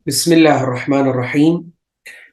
Bismillah ar-Rahman ar-Rahim.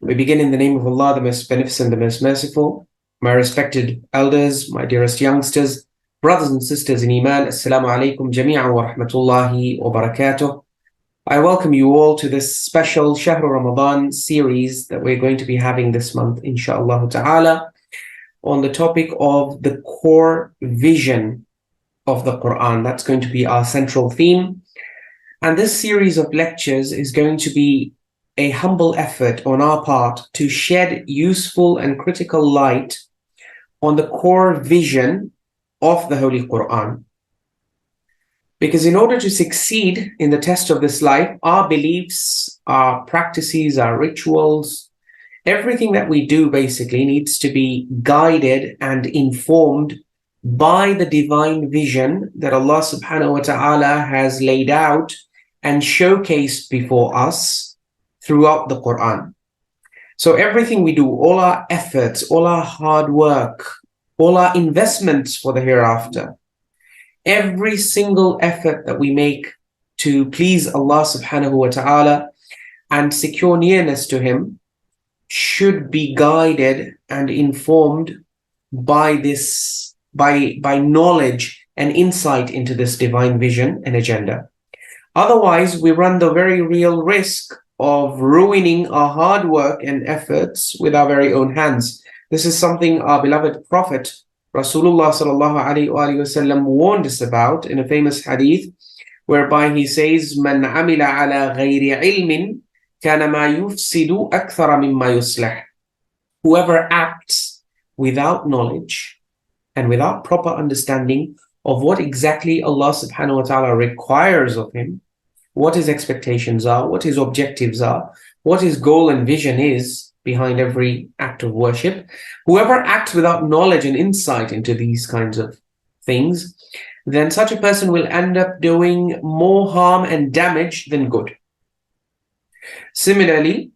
We begin in the name of Allah, the most beneficent, the most merciful. My respected elders, my dearest youngsters, brothers and sisters in Iman, Assalamu alaikum jami'an wa rahmatullahi wa barakatuh. I welcome you all to this special Shahr Ramadhaan series that we're going to be having this month, inshaAllah ta'ala, on the topic of the core vision of the Quran. That's going to be our central theme. And this series of lectures is going to be a humble effort on our part to shed useful and critical light on the core vision of the Holy Quran. Because in order to succeed in the test of this life, our beliefs, our practices, our rituals, everything that we do basically needs to be guided and informed by the divine vision that Allah subhanahu wa ta'ala has laid out and showcased before us throughout the Quran. So everything we do, all our efforts, all our hard work, all our investments for the hereafter, every single effort that we make to please Allah subhanahu wa ta'ala and secure nearness to Him should be guided and informed by this, by knowledge and insight into this divine vision and agenda. Otherwise, we run the very real risk of ruining our hard work and efforts with our very own hands. This is something our beloved Prophet Rasulullah sallallahu alaihi wasallam warned us about in a famous hadith, whereby he says, "Man amila ala ghayri ilmin kana ma yufsidu akthara mimma yuslih." Whoever acts without knowledge and without proper understanding of what exactly Allah subhanahu wa ta'ala requires of him, what his expectations are, what his objectives are, what his goal and vision is behind every act of worship. Whoever acts without knowledge and insight into these kinds of things, then such a person will end up doing more harm and damage than good. Similarly,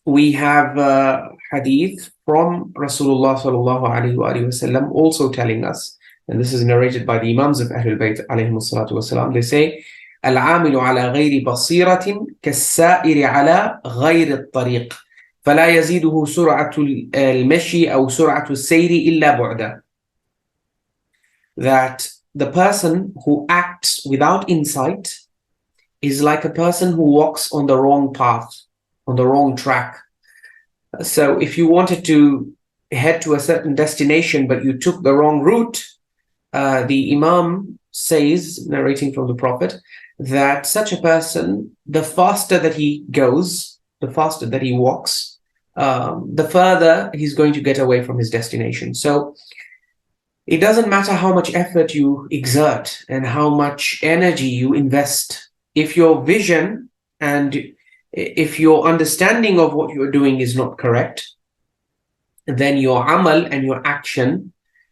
we have a hadith from Rasulullah sallallahu alaihi wasallam also telling us, and this is narrated by the Imams of Ahlul Bayt alayhimu salatu wasalam. They say, العامل على غير بصيرة كالسائر على غير الطريق فلا يزيده سرعة المشي أو سرعة السير إلا بعدا. That the person who acts without insight is like a person who walks on the wrong path, on the wrong track. So if you wanted to head to a certain destination but you took the wrong route, the Imam says, narrating from the Prophet, that such a person, the faster that he goes, the faster that he walks, the further he's going to get away from his destination. So it doesn't matter how much effort you exert and how much energy you invest. If your vision and if your understanding of what you're doing is not correct, then your amal and your action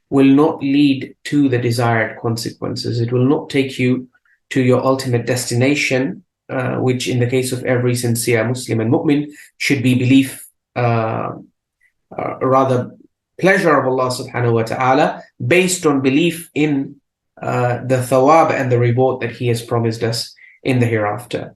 will not lead to the desired consequences. It will not take you to your ultimate destination, which in the case of every sincere Muslim and mu'min should be belief, rather pleasure of Allah subhanahu wa ta'ala, based on belief in the thawab and the reward that He has promised us in the hereafter.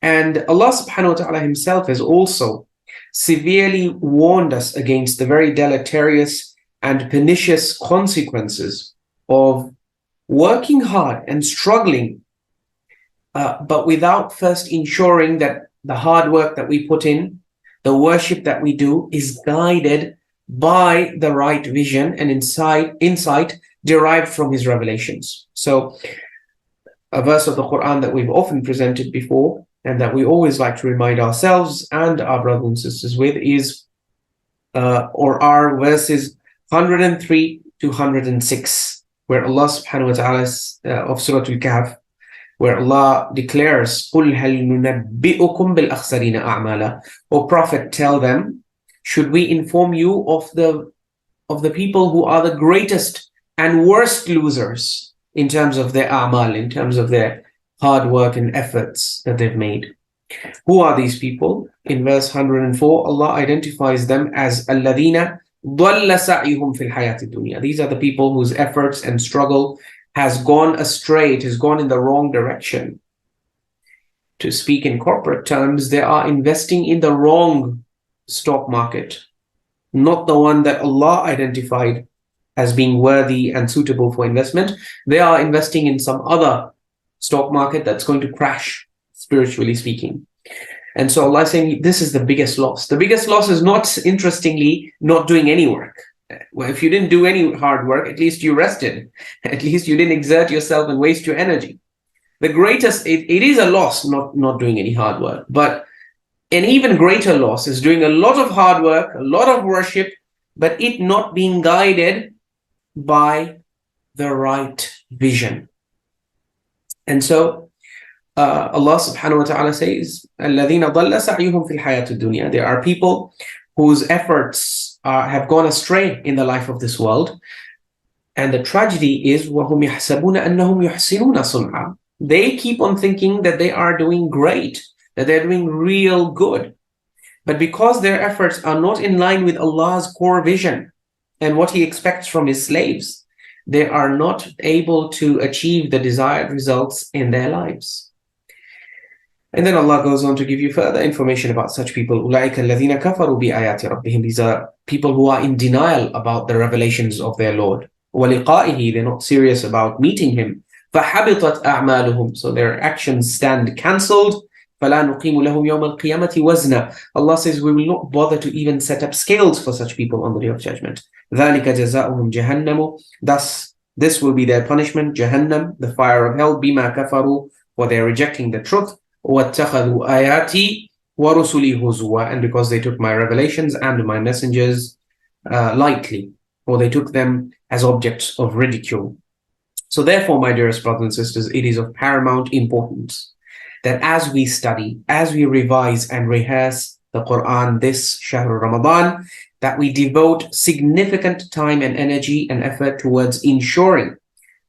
And Allah subhanahu wa ta'ala Himself has also severely warned us against the very deleterious and pernicious consequences of working hard and struggling, but without first ensuring that the hard work that we put in, the worship that we do, is guided by the right vision and insight derived from His revelations. So a verse of the Quran that we've often presented before and that we always like to remind ourselves and our brothers and sisters with is, or are verses 103 to 106, where Allah subhanahu wa ta'ala of Surah Al-Kahf, where Allah declares, قُلْ هَلْ نُنَبِّئُكُمْ بِالْأَخْسَرِينَ أَعْمَالًا. O Prophet, tell them, should we inform you of the people who are the greatest and worst losers in terms of their a'mal, in terms of their hard work and efforts that they've made? Who are these people? In verse 104, Allah identifies them as الَّذِينَ ضَلَّ سَعْيُهُمْ فِي الْحَيَاةِ الدُّنْيَا. These are the people whose efforts and struggle has gone astray, it has gone in the wrong direction. to speak in corporate terms, they are investing in the wrong stock market, not the one that Allah identified as being worthy and suitable for investment. They are investing in some other stock market that's going to crash, spiritually speaking. And so Allah is saying this is the biggest loss. The biggest loss is not, interestingly, not doing any work. Well, if you didn't do any hard work, at least you rested. At least you didn't exert yourself and waste your energy. The greatest, it is a loss not doing any hard work. But an even greater loss is doing a lot of hard work, a lot of worship, but it not being guided by the right vision. And so Allah subhanahu wa ta'ala says, الَّذِينَ ضَلَّ سَعْيُهُمْ فِي الْحَيَاةِ الدُّنْيَا. There are people whose efforts have gone astray in the life of this world. And the tragedy is, وَهُمْ يَحْسَبُونَ أَنَّهُمْ يُحْسِنُونَ صُنْعًا. They keep on thinking that they are doing great, that they're doing real good. But because their efforts are not in line with Allah's core vision and what He expects from His slaves, they are not able to achieve the desired results in their lives. And then Allah goes on to give you further information about such people. أُولَٰئِكَ الَّذِينَ كَفَرُوا بِآيَاتِ رَبِّهِمْ. These are people who are in denial about the revelations of their Lord. وَلِقَائِهِ. They're not serious about meeting Him. فَحَبِطَتْ أَعْمَالُهُمْ. So their actions stand cancelled. فَلَا نُقِيمُ لَهُمْ يَوْمَ الْقِيَامَةِ وَزْنًا. Allah says we will not bother to even set up scales for such people on the Day of Judgment. ذَلِكَ جَزَاؤُهُمْ جَهَنَّمُ. Thus, this will be their punishment, Jahannam, the fire of hell, بِمَا كَفَرُوا, for their rejecting the truth. وَاتَّخَذُوا آيَاتِي وَرُسُلِي هُزُوًا. And because they took my revelations and my messengers lightly, or they took them as objects of ridicule. So therefore, my dearest brothers and sisters, it is of paramount importance that as we study, as we revise and rehearse the Quran this Shahr Ramadhaan, that we devote significant time and energy and effort towards ensuring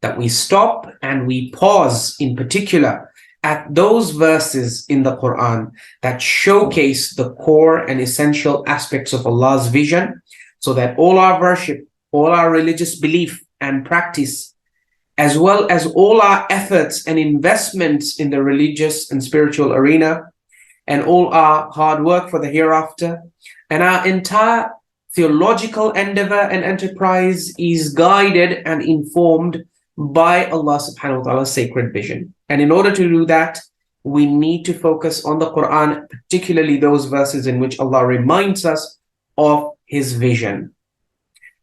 that we stop and we pause in particular at those verses in the Quran that showcase the core and essential aspects of Allah's vision, so that all our worship, all our religious belief and practice, as well as all our efforts and investments in the religious and spiritual arena, and all our hard work for the hereafter, and our entire theological endeavor and enterprise is guided and informed by Allah subhanahu wa ta'ala's sacred vision. And in order to do that, we need to focus on the Quran, particularly those verses in which Allah reminds us of His vision.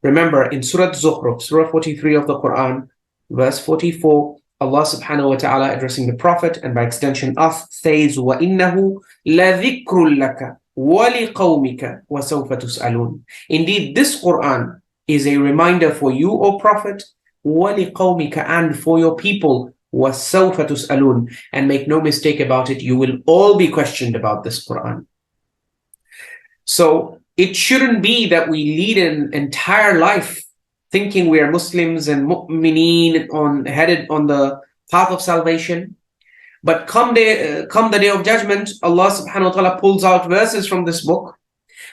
Remember, in Surah Zukhruf, Surah 43 of the Quran, verse 44, Allah subhanahu wa ta'ala addressing the Prophet and by extension us says, وَإِنَّهُ لَذِكْرٌ لَكَ وَلِقَوْمِكَ وَسَوْفَ تُسْأَلُونَ. Indeed, this Quran is a reminder for you, O Prophet, وَلِقَوْمِكَ, and for your people, وَسَوْفَ تُسْأَلُونَ. And make no mistake about it, you will all be questioned about this Quran. So it shouldn't be that we lead an entire life thinking we are Muslims and mu'mineen headed on the path of salvation. But come the day of judgment, Allah subhanahu wa ta'ala pulls out verses from this book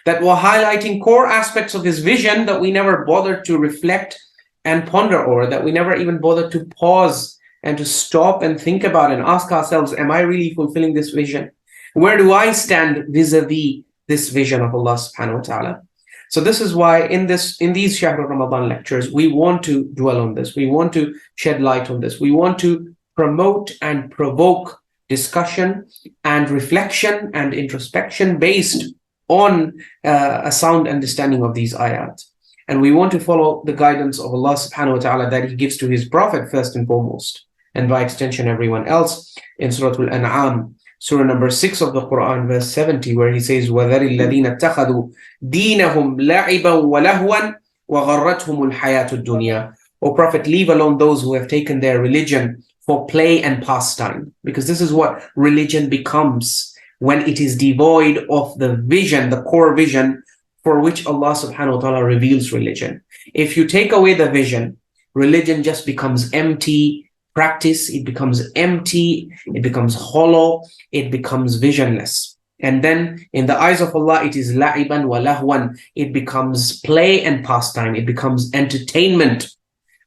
that were highlighting core aspects of His vision that we never bothered to reflect and ponder over, that we never even bothered to pause and to stop and think about and ask ourselves, am I really fulfilling this vision? Where do I stand vis-a-vis this vision of Allah subhanahu wa ta'ala? So this is why in these Shahr Ramadan lectures, we want to dwell on this. We want to shed light on this. We want to promote and provoke discussion and reflection and introspection based on a sound understanding of these ayat. And we want to follow the guidance of Allah subhanahu wa ta'ala that He gives to His Prophet first and foremost, and by extension everyone else, in Surah Al-An'am, Surah number 6 of the Quran, verse 70, where He says, وَذَرِ الَّذِينَ اتَّخَذُوا دِينَهُمْ لَعِبًا وَلَهْوًا وَغَرَّتْهُمُ الْحَيَاةُ الدُّنْيَا. O Prophet, leave alone those who have taken their religion for play and pastime, because this is what religion becomes when it is devoid of the vision, the core vision for which Allah subhanahu wa ta'ala reveals religion. If you take away the vision, religion just becomes empty practice, it becomes empty, it becomes hollow, it becomes visionless. And then in the eyes of Allah, it is la'iban wa lahwan, it becomes play and pastime, it becomes entertainment.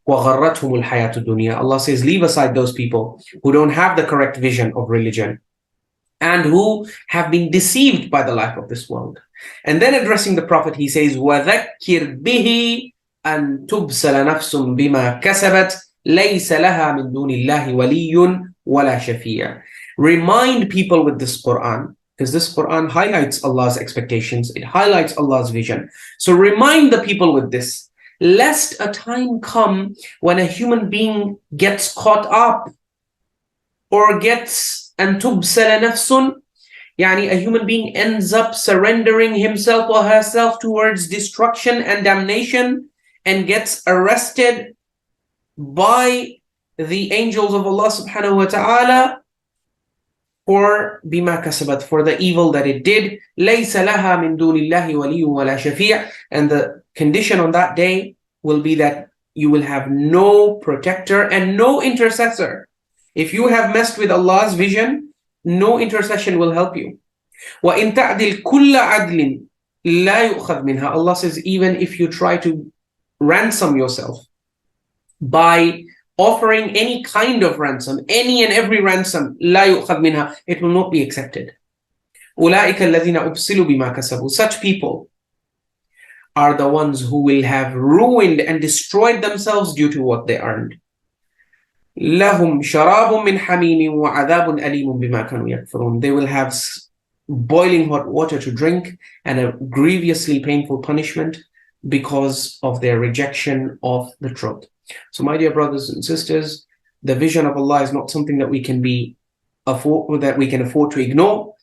وَغَرَّتْهُمُ الْحَيَاةُ الدُّنْيَا. Allah says, leave aside those people who don't have the correct vision of religion. and who have been deceived by the life of this world. And then addressing the Prophet, he says, وَذَكِّرْ بِهِ أَن تُبْسَلَ نَفْسٌ بِمَا كَسَبَتْ لَيْسَ لَهَا مِن دُونِ اللَّهِ وَلِيٌّ وَلَا شَفِيعٌ. Remind people with this Quran, because this Quran highlights Allah's expectations, it highlights Allah's vision. So remind the people with this, lest a time come when a human being gets caught up or gets أن تُبْسَلَ نَفْسٌ, يعني a human being ends up surrendering himself or herself towards destruction and damnation and gets arrested by the angels of Allah subhanahu wa ta'ala for bima kasabat, for the evil that it did. لَيْسَ لَهَا مِن دُونِ اللَّهِ وَلِيٌّ وَلَا شَفِيعٌ. And the condition on that day will be that you will have no protector and no intercessor. If you have messed with Allah's vision, no intercession will help you. وَإِن تَعْدِلْ كُلَّ عَدْلٍ لَا يُؤْخَذْ مِنْهَا. Allah says, even if you try to ransom yourself by offering any kind of ransom, any and every ransom, لا يؤخذ منها, it will not be accepted. أولئك الذين أبسلوا بما كسبوا. Such people are the ones who will have ruined and destroyed themselves due to what they earned. لهم شراب من حميم وعذاب أليم بما كانوا يكفرون. They will have boiling hot water to drink and a grievously painful punishment because of their rejection of the truth. So my dear brothers and sisters, the vision of Allah is not something that we can afford to ignore,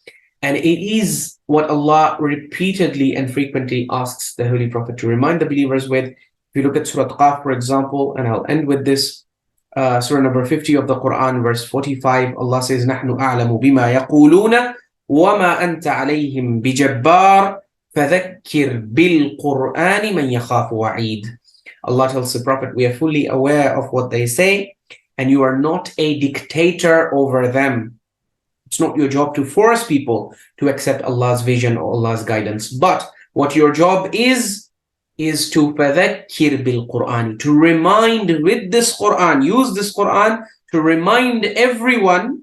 and it is what Allah repeatedly and frequently asks the Holy Prophet to remind the believers with. If you look at Surah Qaf, for example, and I'll end with this, Surah number 50 of the Quran, verse 45, Allah says, نَحْنُ أَعْلَمُ بِمَا يَقُولُونَ وَمَا أَنْتَ عَلَيْهِمْ بِجَبَّارٍ فَذَكِّرْ بِالْقُرْآنِ مَنْ يَخَافُ وَعِيدٍ. Allah tells the Prophet, we are fully aware of what they say, and you are not a dictator over them. It's not your job to force people to accept Allah's vision or Allah's guidance. But what your job is to فَذَكِّرْ بِالْقُرْآنِ, to remind with this Quran, use this Quran to remind everyone,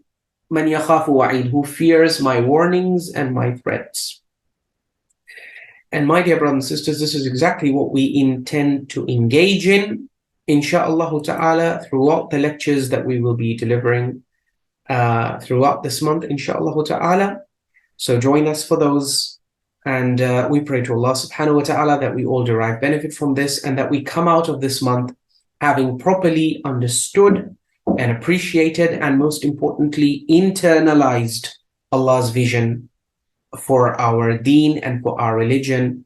مَنْ يَخَافُ وَعِيدٍ, who fears my warnings and my threats. And my dear brothers and sisters, this is exactly what we intend to engage in, insha'Allah ta'ala, throughout the lectures that we will be delivering throughout this month, insha'Allah ta'ala. So join us for those. And we pray to Allah subhanahu wa ta'ala that we all derive benefit from this, and that we come out of this month having properly understood and appreciated, and most importantly, internalized Allah's vision for our deen and for our religion.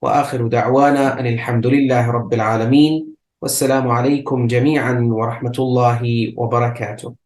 وآخر دعوانا أن الحمد لله رب العالمين والسلام عليكم جميعا ورحمة الله وبركاته.